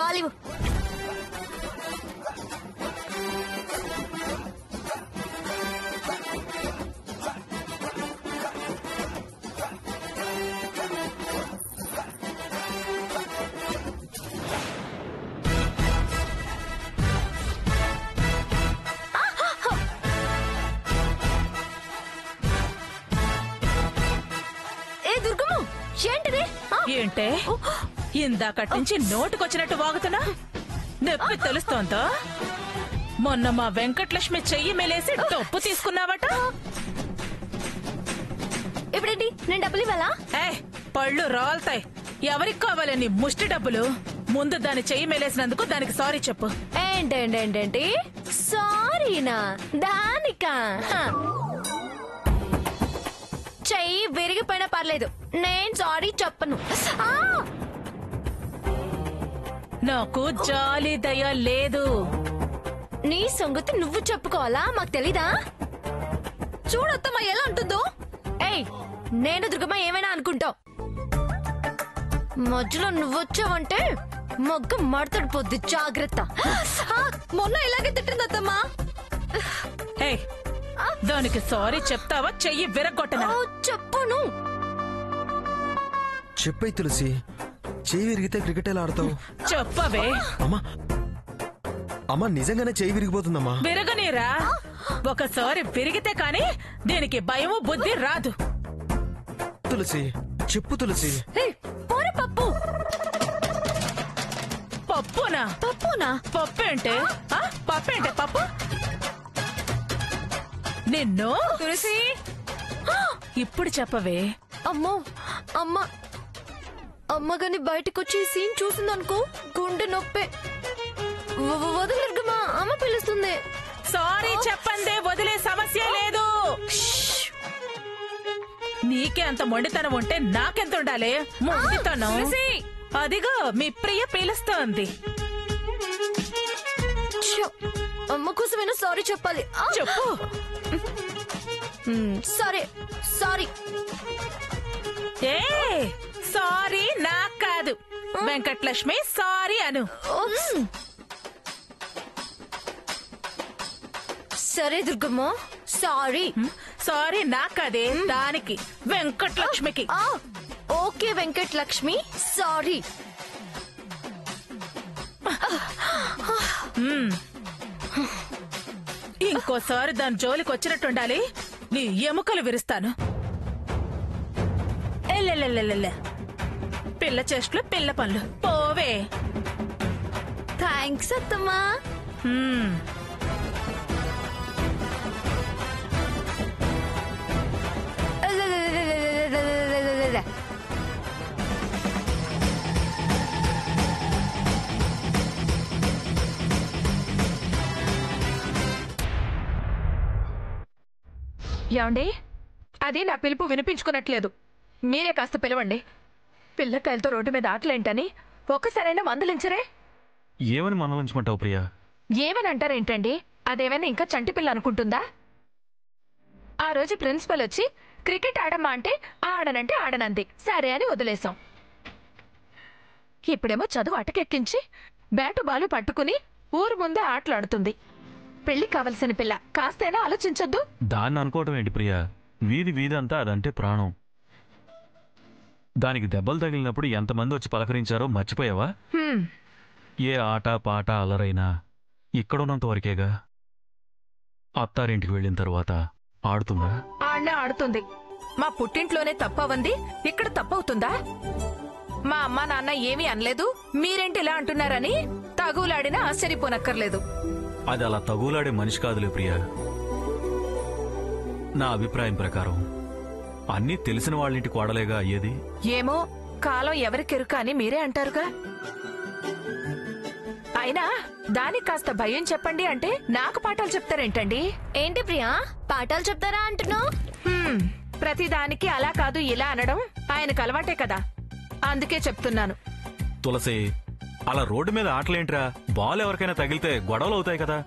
బాలివు. ఏంటే ఇందాకటి నుంచి నోటుకొచ్చినట్టు వాగుతున్నా? నొప్పి తెలుస్తోందా? మొన్న మా వెంకటలక్ష్మి చెయ్యి మేలేసి డబ్బు తీసుకున్నావట. ఇప్పుడేంటి నేను డబ్బులు ఇవ్వాలా? పళ్ళు రాల్తాయి. ఎవరికి కావాలని ముష్టి డబ్బులు? ముందు దాని చెయ్యి మేలేసినందుకు దానికి సారీ చెప్పు. ఏంటేంటేంటేంటి సారీనా? దానికా? చెయ్యి విరిగిపోయినా పర్లేదు, నేను సారీ చెప్పను. నాకు జాలి దయ లేదు. నీ సంగతి నువ్వు చెప్పుకోవాలా? మాకు తెలీదా? చూడొత్తమ్మా ఎలా ఉంటుందో. ఏయ్, నేను దుర్గమ్మ ఏమైనా అనుకుంటావు, మధ్యలో నువ్వొచ్చావంటే మొగ్గ మడతడిపోద్ది, జాగ్రత్త. మొన్న ఇలాగే తిట్టిందత్తమ్మా. దానికి సారీ చెప్తావా? చెయ్యి విరగొట్టనా? చెప్పను. చెప్పై తులసి, చెయ్యి విరిగితే క్రికెట్ ఎలా ఆడతావు? చెప్పవే. అమ్మా అమ్మా, నిజంగానే చెయ్యి విరిగిపోతుందమ్మా. విరగనీరా. ఒకసారి విరిగితే కాని దీనికి భయము బుద్ధి రాదు. తులసి చెప్పు తులసి. పప్పు. పప్పునా? పప్పునా? పప్పేంటే? పప్పేంటే పప్పు? నిన్ను తులసి ఇప్పుడు చెప్పవే. అమ్మో అమ్మ అమ్మగాని బయటకొచ్చి సీన్ చూసిందనుకో, గుండె నొప్పే. వదలరుగమ్మా, అమ్మ పిలుస్తుంది. సారీ చెప్పందే, వదిలే సమస్య లేదు. నీకే అంత మొండితనం ఉంటే నాకెంత ఉండాలి? మొండితనం. అదిగో మీ ప్రియ పీలుస్తోంది. అమ్మ కోసమైనా సారీ చెప్పాలి. చెప్పు. సరే సారీ. సారీ నాకు కాదు, వెంకటలక్ష్మి సారీ అను. సరే దుర్గమ్మ సారీ. సారీ నాకు కాదే, దానికి వెంకటలక్ష్మికి. Okay Venkatalakshmi sorry. ఇంకోసారి దాని జోలికి వచ్చినట్టుండాలి, నీ ఎముకలు విరుస్తాను. పిల్ల చేష్టలు పిల్ల పనులు పోవే. థ్యాంక్స్ అత్తమ్మా. ఏమండి, అది నా పిలుపు వినిపించుకున్నట్లేదు. మీరే కాస్త పిలవండి. పిల్లకాయలతో రోడ్డు మీద ఆటలేంటని ఒక్కసారైనా మందలించరే? ఏమని మందలించమంటావు ప్రియా? ఏమని అంటారేంటండి? అదేమైనా ఇంకా చంటి పిల్ల అనుకుంటుందా? ఆ రోజు ప్రిన్సిపల్ వచ్చి క్రికెట్ ఆడమ్మా అంటే ఆడనంటే ఆడనంది, సరే అని వదిలేశాం. ఇప్పుడేమో చదువు అటకెక్కించి బ్యాటు బాలు పట్టుకుని ఊరు ముందే ఆటలాడుతుంది. పెళ్లి కావలసిన పిల్ల, కాస్తైనా ఆలోచించొద్దు? దాన్ని అనుకోవటం ఏంటి ప్రియా? వీధి వీధంతా అదంటే ప్రాణం. దానికి దెబ్బలు తగిలినప్పుడు ఎంతమంది వచ్చి పలకరించారో మర్చిపోయావా? ఏ ఆట పాట అలరైనా ఇక్కడున్నంత వరకేగా. అత్తారింటికి వెళ్ళిన తర్వాత ఆడుతుందా? ఆడనే ఆడుతుంది. మా పుట్టింట్లోనే తప్పవంది ఇక్కడ తప్పవుతుందా? మా అమ్మా నాన్న ఏమీ అనలేదు, మీరేంటి ఇలా అంటున్నారని తగులాడినా ఆశ్చర్యపోనక్కర్లేదు. అది అలా తగులాడే మనిషి కాదులే ప్రియా. నా అభిప్రాయం ప్రకారం అన్నీ తెలిసిన వాళ్ళింటి కోడలేగా అయ్యేది. ఏమో, కాలం ఎవరికెరుక అని మీరే అంటారుగా. అయినా దానికి కాస్త భయం చెప్పండి అంటే నాకు పాఠాలు చెప్తారేంటండి? ఏంటి ప్రియా, పాఠాలు చెప్తారా అంటున్నావు? ప్రతిదానికి అలా కాదు ఇలా అనడం ఆయనకు అలవాటే కదా, అందుకే చెప్తున్నాను. తులసి, అలా రోడ్డు మీద ఆటలేంట్రా? బాల్ ఎవరికైనా తగిలితే గొడవలు అవుతాయి కదా.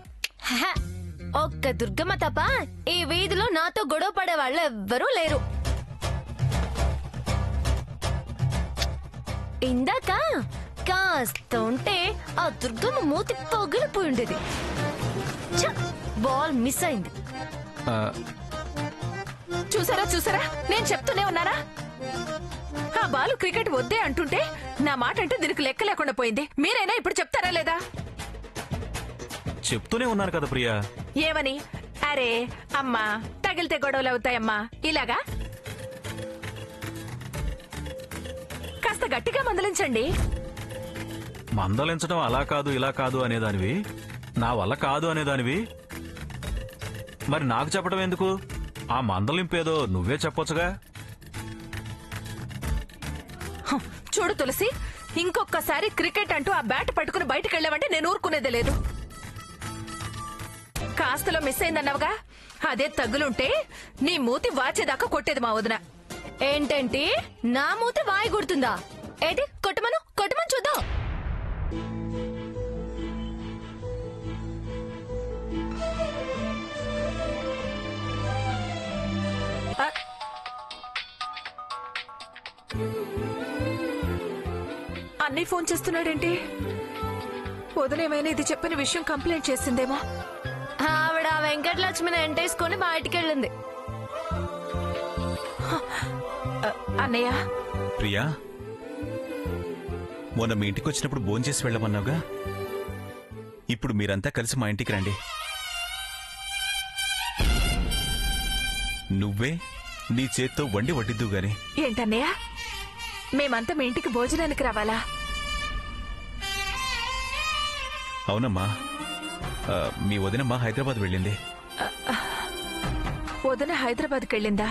ఒక్క దుర్గమ్మ తప్ప ఈ వీధిలో నాతో గొడవ పడే వాళ్ళు ఎవ్వరూ లేరు. ఇందాక కాస్త ఉంటే ఆ దుర్గమ్మ మూతి పగిలిపోయి ఉండేది. ఛ! బాల్ మిస్ అయింది. చూసారా చూసారా, నేను చెప్తూనే ఉన్నారా? ఆ బాలు క్రికెట్ వద్దే అంటుంటే నా మాట అంటే దీనికి లెక్క లేకుండా పోయింది. మీరైనా ఇప్పుడు చెప్తారా లేదా? చెప్తూనే ఉన్నాను కదా ప్రియా. ఏమని? అరే అమ్మా, తగిలితే గొడవలు అవుతాయమ్మా ఇలాగా? కాస్త గట్టిగా మందలించండి. మందలించడం అలా కాదు ఇలా కాదు అనేదానివి, నా వల్ల కాదు అనేదానివి, మరి నాకు చెప్పడం ఎందుకు? ఆ మందలింపేదో నువ్వే చెప్పొచ్చుగా. చూడు తులసి, ఇంకొకసారి క్రికెట్ అంటూ ఆ బ్యాట్ పట్టుకుని బయటకు వెళ్ళావంటే నేను ఊరుకునేదే లేదు. కాస్తలో మిస్ అయిందన్నావుగా, అదే తగులుంటే నీ మూతి వాచేదాకా కొట్టేది మా వదిన. ఏంటంటే నా మూతి వాయి గుర్తుందా? ఏది కొట్టమను కొట్టమని చూద్దాం. అన్నయ్య ఫోన్ చేస్తున్నాడేంటి? వదినేమైనా ఇది చెప్పిన విషయం కంప్లైంట్ చేసిందేమో. ఆవిడ వెంకటలక్ష్మిని ఎంటేసుకొని బయటికి వెళ్ళింది. అన్నయ్య, ప్రియా, మొన్న మీ ఇంటికి వచ్చినప్పుడు భోంచేసి వెళ్ళమన్నావుగా, ఇప్పుడు మీరంతా కలిసి మా ఇంటికి రండి. నువ్వే నీ చేత్తో వండి వడ్డిద్దు గాని. ఏంటన్నయ్య, మేమంతా మీ ఇంటికి భోజనానికి రావాలా? అవునమ్మా, మీ వదినమ్మ హైదరాబాద్ వెళ్ళింది. వదిన హైదరాబాద్కి వెళ్ళిందా?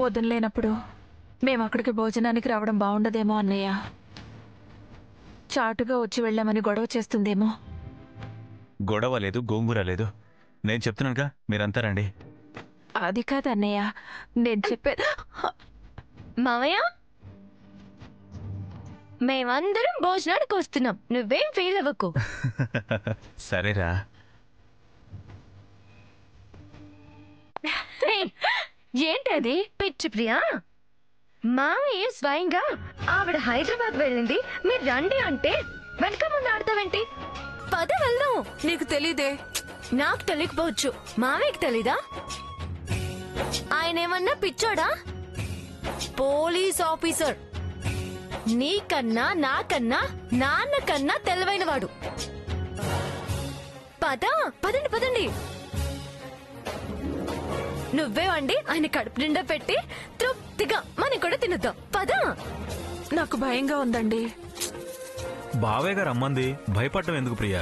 వదిన లేనప్పుడు మేము అక్కడికి భోజనానికి రావడం బాగుండదేమో అన్నయ్య. చాటుగా వచ్చి వెళ్ళామని గొడవ చేస్తుందేమో. గొడవ లేదు, గోంగూర లేదు. నేను చెప్తున్నానుగా, మీరంతా రండి. అది కాదు అన్నయ్య, నేను చెప్పేది. మావయ్య, మేమందరం భోజనానికి వస్తున్నాం, నువ్వేం ఫీల్ అవ్వకు. సరేరా. ఏంటది పిచ్చి ప్రియా? మామయ్య స్వయంగా ఆవిడ హైదరాబాద్ వెళ్ళింది, మీరు రండి అంటే వెనక ముందు ఆడతావేంటి? పద వెళ్దాం. నీకు తెలీదే. నాకు తెలియకపోవచ్చు, మామయ్యకి తెలీదా? ఆయన ఏమన్నా పిచ్చోడా? Police officer. నీకన్నా నాకన్నా నాన్నకన్నా తెలివైనవాడు. పదండి పదండి. నువ్వే వండి ఆయన కడుపు నిండా పెట్టి తృప్తిగా మనం కూడా తినొద్దాం. పదా. నాకు భయంగా ఉందండి. బావే గారు రమ్మంది, భయపడటం ఎందుకు ప్రియా?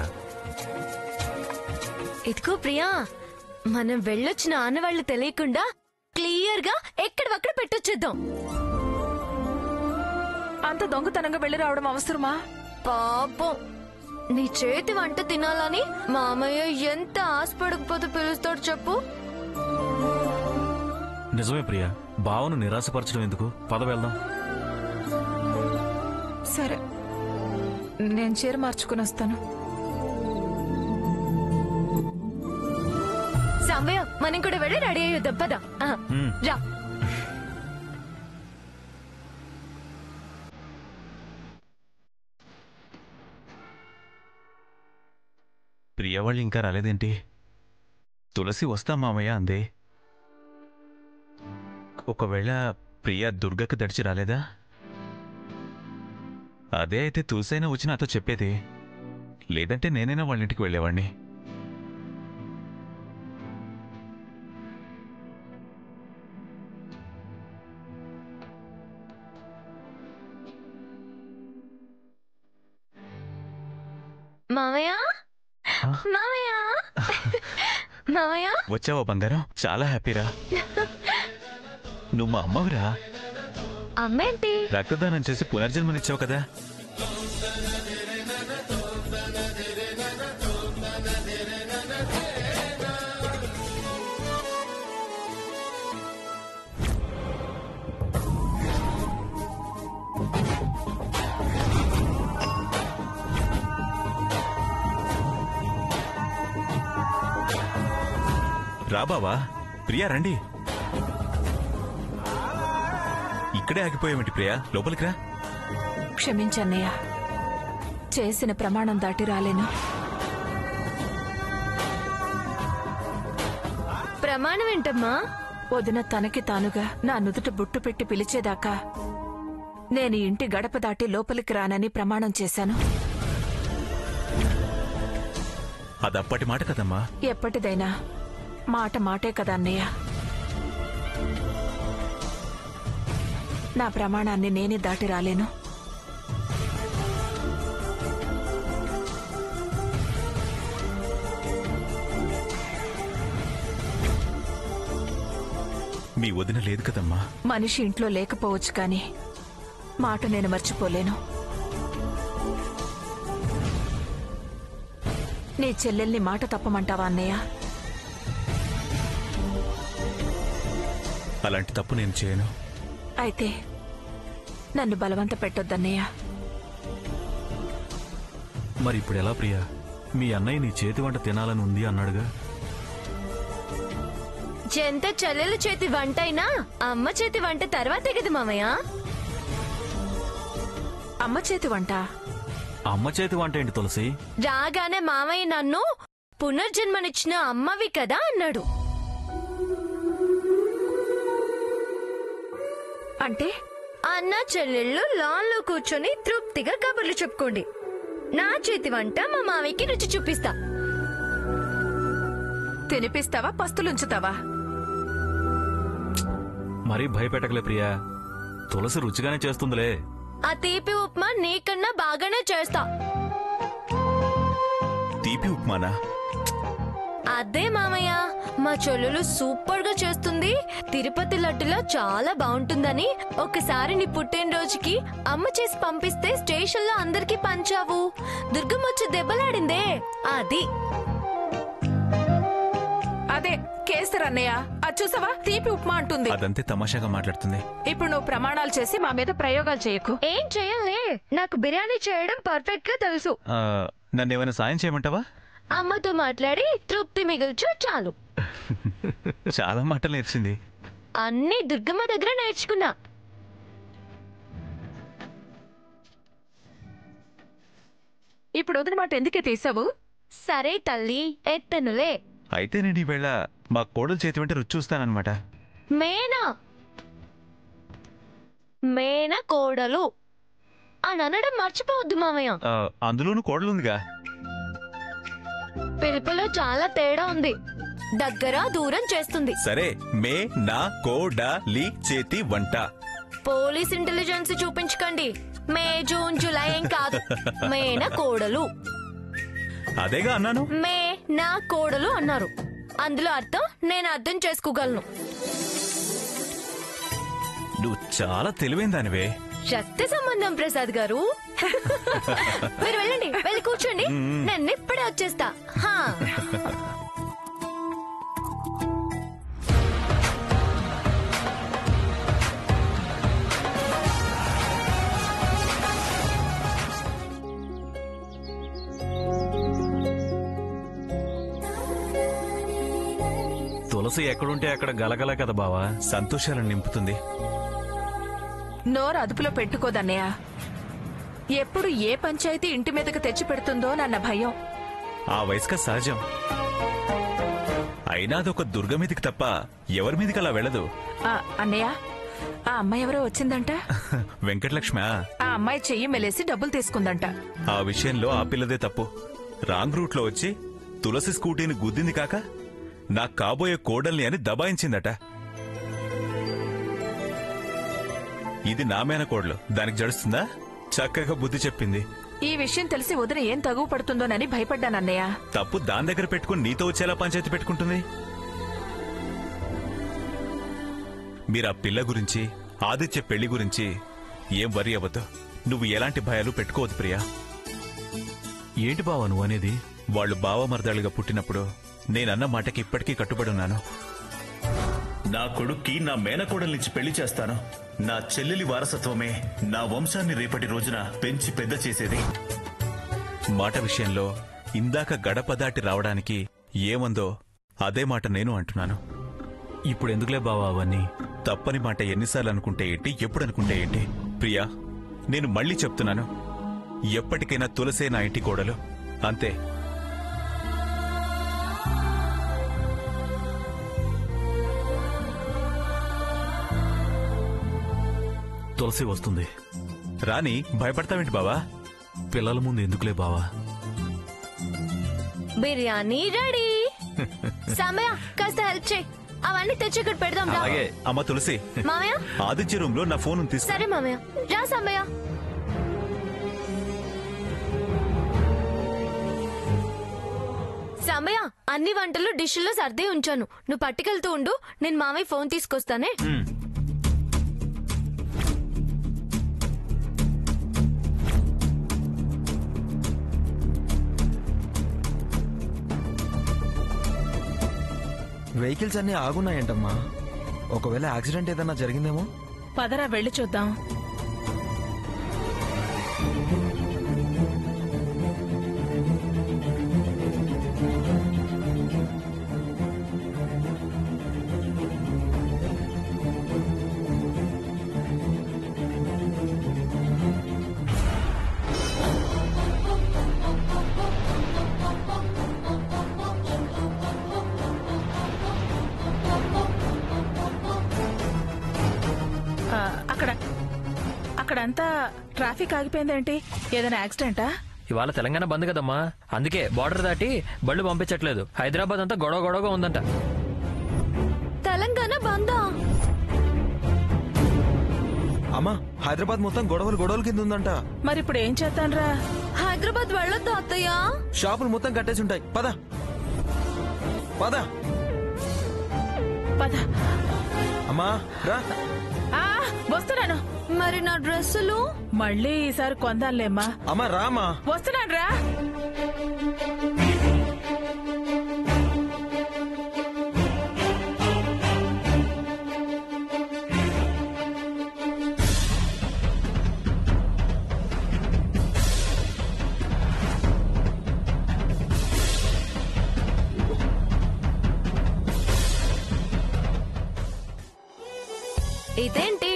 ఇదిగో ప్రియా, మనం వెళ్ళొచ్చిన ఆనవాళ్లు తెలియకుండా క్లియర్ గా ఎక్కడవక్కడ పెట్టొచ్చేద్దాం. అంత దొంగతనంగా వెళ్ళి రావడం అవసరమా? పాపం, నీ చేతి వంట తినాలని మామయ్య ఎంత ఆశపడకపోతే పిలుస్తాడు చెప్పు. నిజమే ప్రియా, బావను నిరాశపరచడం ఎందుకు? పద వెళ్దాం. సరే, నేను చీర మార్చుకుని వస్తాను. సమయ, మనం కూడా వెళ్ళి రెడీ అయ్యొద్దాం. పద. రా. ప్రియ వాళ్ళు ఇంకా రాలేదేంటి? తులసి వస్తా మామయ్య అందే. ఒకవేళ ప్రియ దుర్గకు దడిచి రాలేదా? అదే అయితే తులసైనా వచ్చి నాతో చెప్పేది, లేదంటే నేనైనా వాళ్ళ ఇంటికి వెళ్ళేవాడిని. మామయ్య, మామయ్య, మామయ్య. వచ్చావా బంగారం? చాలా హ్యాపీరా. నువ్వు మా అమ్మవిరా. అమ్మేంటి? రక్తదానం చేసి పునర్జన్మనిచ్చావు కదా. రా బావా. ప్రియా రండి. ఇక్కడే ఆగిపోయామేంటి ప్రియా, లోపలికి రా. క్షమించన్నయ్య, చేసిన ప్రమాణం దాటి రాలేను. ప్రమాణం ఏంటమ్మా? వదిన తనకి తానుగా నా నుదుట బొట్టు పెట్టి పిలిచేదాకా నేను ఇంటి గడప దాటి లోపలికి రానని ప్రమాణం చేశాను. అదప్పటి మాట కదమ్మా. ఎప్పటిదైనా మాట మాటే కదా అన్నయ్య. నా ప్రమాణాన్ని నేనే దాటి రాలేను. మీ వదిన లేదు కదమ్మా. మనిషి ఇంట్లో లేకపోవచ్చు కానీ మాట నేను మర్చిపోలేను. నీ చెల్లెల్ని మాట తప్పమంటావా అన్నయ్య? అలాంటి తప్పు నేను చేయను. అయితే నన్ను బలవంత పెట్టొద్దన్నయ్య. మరి ఇప్పుడు ఎలా ప్రియా? మీ అన్నయ్య నీ చేతి వంట తినాలని ఉంది అన్నాడుగా. ఎంత చెల్లెల చేతి వంట అయినా అమ్మ చేతి వంట తర్వాతే కదా మామయ్య. అమ్మ చేతి వంట? అమ్మ చేతి వంట ఏంటి తులసి? రాగానే మామయ్య నన్ను పునర్జన్మనిచ్చిన అమ్మవి కదా అన్నాడు. అంటే అన్న చెల్లెళ్ళు లాన్లో కూర్చొని తృప్తిగా కబుర్లు చెప్పుకోండి. నా చేతి వంట మా మామయ్యకి రుచి చూపిస్తా. తినిపిస్తావా, పస్తులుంచుతావా? మరీ భయపెట్టకలే ప్రియా, తులసి రుచిగానే చేస్తుందిలే. ఆ తీపి ఉప్మా నీకన్నా బాగానే చేస్తా. తీపి ఉప్మానా? అదే మామయ్య, మా చెల్లెలు సూపర్ గా చేస్తుంది, తిరుపతి లడ్డులా చాలా బాగుంటుందని ఒకసారి నీ పుట్టినరోజుకి అమ్మ చేసి పంపిస్తే స్టేషన్ లో అందరికి పంచావు. దుర్గమ్మొచ్చి దెబ్బలాడిందే అది. అదే కేసర్ అన్నయ్య. అది చూసావా, తీపి ఉప్మా అంటుంది. అదంతే తమాషాగా మాట్లాడుతుంది. ఇప్పుడు నువ్వు ప్రమాణాలు చేసి మా మీద ప్రయోగాలు చేయకు. ఏం చెయ్యాలే, నాకు బిర్యానీ చేయడం పర్ఫెక్ట్ గా తెలుసు. నన్ను ఏమైనా సాయం చేయమంటావా? అమ్మతో మాట్లాడి తృప్తి మిగుల్చు చాలు. చాలా మాటలు నేర్చింది. అన్ని దుర్గమ్మ దగ్గర నేర్చుకున్నా. ఇప్పుడు వదిన మాట ఎందుకే తీసావు? సరే తల్లి, ఎత్తనులే. అయితే నేను ఈవేళ మా కోడలు చేతి వెంట రుచి చూస్తానన్నమాట. మేనా మేన కోడలు అని అనడం మర్చిపోవద్దు మామయ్య. అందులోనూ కోడలుందిగా. పిలుపులో చాలా తేడా ఉంది. దగ్గర దూరం చేస్తుంది. సరే, మే నా కోడలి చేతి వంట. పోలీస్ ఇంటెలిజెన్స్ చూపించకండి. మే జూన్ జూలై ఏం కాదు, మేన కోడలు. అదేగా అన్నాను. మే నా కోడలు అన్నారు. అందులో అర్థం నేను అర్థం చేసుకోగలను. నువ్వు చాలా తెలివైన దానివే. రక్త సంబంధం ప్రసాద్ గారు. మీరు వెళ్ళండి, వెళ్ళి కూర్చోండి, నేను ఇప్పుడే వచ్చేస్తా. హా. తులసి ఎక్కడుంటే అక్కడ గలగల కదా బావా. సంతోషాలను నింపుతుంది. నోరు అదుపులో పెట్టుకోదన్నయ్య. ఎప్పుడు ఏ పంచాయతీ ఇంటి మీదకి తెచ్చి పెడుతుందో నన్న భయం. ఆ వయసుక సహజం. అయినా అదొక దుర్గ మీదికి తప్ప ఎవరి మీదికి అలా వెళ్ళదు. అన్నయ్య, ఆ అమ్మాయి ఎవరో వచ్చిందంట. వెంకటలక్ష్మి. ఆ అమ్మాయి చెయ్యి మెలేసి డబ్బులు తీసుకుందంట. ఆ విషయంలో ఆ పిల్లదే తప్పు. రాంగ్ రూట్ లో వచ్చి తులసి స్కూటీని గుద్దింది కాక నా కాబోయే కోడల్ని అని దబాయించిందట. ఇది నా మేన కోడలు, దానికి జడుస్తుందా? చక్కగా బుద్ధి చెప్పింది. ఈ విషయం తెలిసి వదిన ఏం తగువ పడుతుందోనని భయపడ్డానన్నయ్య. తప్పు దాని దగ్గర పెట్టుకుని నీతో వచ్చేలా పంచాయతీ పెట్టుకుంటుంది. మీరు ఆ పిల్ల గురించి, ఆదిత్య పెళ్లి గురించి ఏం వరి అవ్వదు. నువ్వు ఎలాంటి భయాలు పెట్టుకోవద్దు ప్రియా. ఏంటి బావా నువ్వు అనేది? వాళ్ళు బావమరదాలుగా పుట్టినప్పుడు నేనన్న మాటకి ఇప్పటికీ కట్టుబడి ఉన్నాను. నా కొడుక్కి నా మేనకోడల్నిచ్చి పెళ్లి చేస్తాను. నా చెల్లెలి వారసత్వమే నా వంశాన్ని రేపటి రోజున పెంచి పెద్ద చేసేది. మాట విషయంలో ఇందాక గడప దాటి రావడానికి ఏమందో అదే మాట నేను అంటున్నాను. ఇప్పుడు ఎందుకులే బావా అవన్నీ? తప్పని మాట ఎన్నిసార్లు అనుకుంటే ఏంటి, ఎప్పుడు అనుకుంటే ఏంటి? ప్రియా, నేను మళ్ళీ చెప్తున్నాను, ఎప్పటికైనా తులసే నా ఇంటి కోడలు, అంతే. తులసి వస్తుంది. రాని, భయపడతావేంటి బావా? పిల్లల ముందు ఎందుకులే బావా? బిర్యానీ రెడీ. సమయ కాస్త హెల్ప్ చేయి, అవన్నీ తెచ్చి ఇక్కడ పెడదాం రా. అలాగే. అమ్మ తులసి, మామయ్య ఆదిత్య రూమ్ లో నా ఫోన్ తీసు. సరే మామయ్య, రా సమయ. సమయ, అన్ని వంటలు డిష్లో సర్దే ఉంచాను, నువ్వు పట్టుకెళ్తూ ఉండు, నేను మామయ్య ఫోన్ తీసుకొస్తానే. వెహికల్స్ అన్ని ఆగున్నాయంటమ్మా. ఒకవేళ యాక్సిడెంట్ ఏదన్నా జరిగిందేమో. పదరా వెళ్ళి చూద్దాం. అక్కడంతా ట్రాఫిక్ ఆగిపోయిందేంటి? ఏదైనా యాక్సిడెంటా? ఇవాళ తెలంగాణ బంద్ కదమ్మా, అందుకే బార్డర్ దాటి బళ్ళు పంపించట్లేదు. హైదరాబాద్ అంతా గొడవ గొడవగా ఉందంట. తెలంగాణ బందా? అమ్మా, హైదరాబాద్ మొత్తం గొడవలు కింద ఉందంట. మరి ఇప్పుడు ఏం చేద్దాంరా? హైదరాబాద్ వెళ్ళొద్దు అత్తయ్య. షాపులు మొత్తం కట్టేసి ఉంటాయి. పద పద. పద. అమ్మా రా. వస్తున్నాను. మరి నా డ్రెస్సులు? మళ్ళీ ఈసారి కొందాంలేమ్మా. అమ్మా రామా. వస్తున్నాను రా. ఇదేంటి?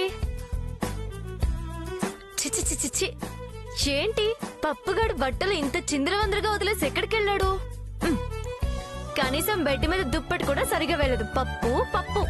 చిచి చిచి చి, ఏంటి పప్పుగాడు బట్టలు ఇంత చిందరవందరగా వదిలేసి ఎక్కడికెళ్ళాడు? కనీసం బెడ్ మీద దుప్పటి కూడా సరిగా వెళ్ళదు. పప్పు పప్పు.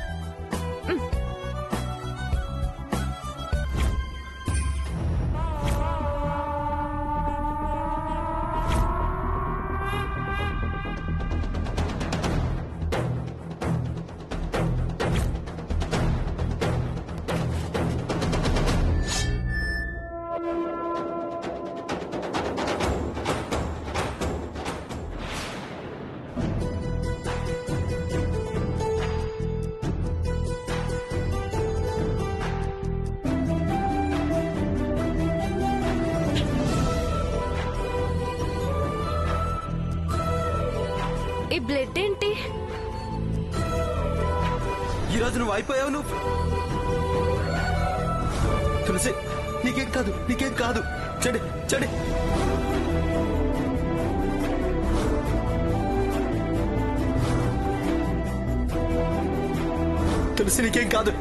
ఈ బ్లడ్ ఏంటి? ఈరోజు నువ్వు అయిపోయావు. నువ్వు తులసి, నీకేం కాదు, నీకేం కాదు. చెడి చెడి. తులసి, నీకేం కాదు,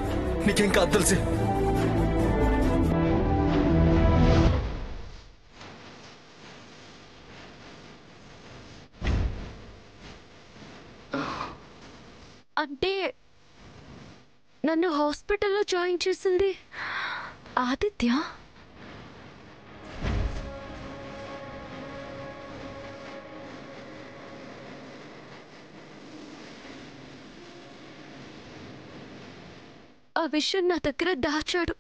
నీకేం కాదు తులసి. అంటే నన్ను హాస్పిటల్లో జాయిన్ చేసింది ఆదిత్య? ఆ విషయం నా దగ్గర దాచాడు,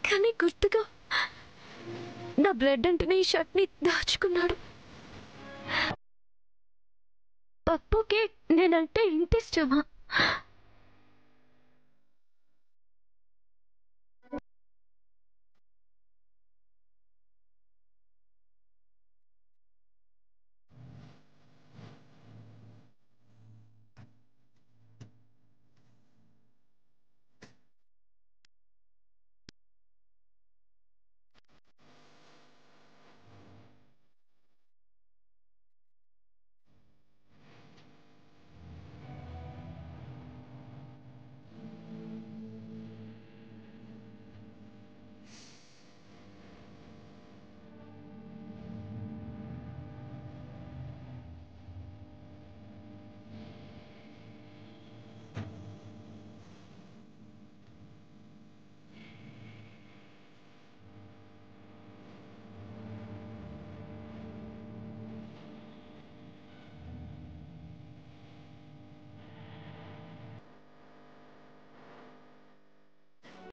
కానీ గుర్తుగా నా బ్లడ్ అంటే ఈ షర్ట్ని దాచుకున్నాడు. పప్పుకి నేనంటే ఇంత ఇష్టమా?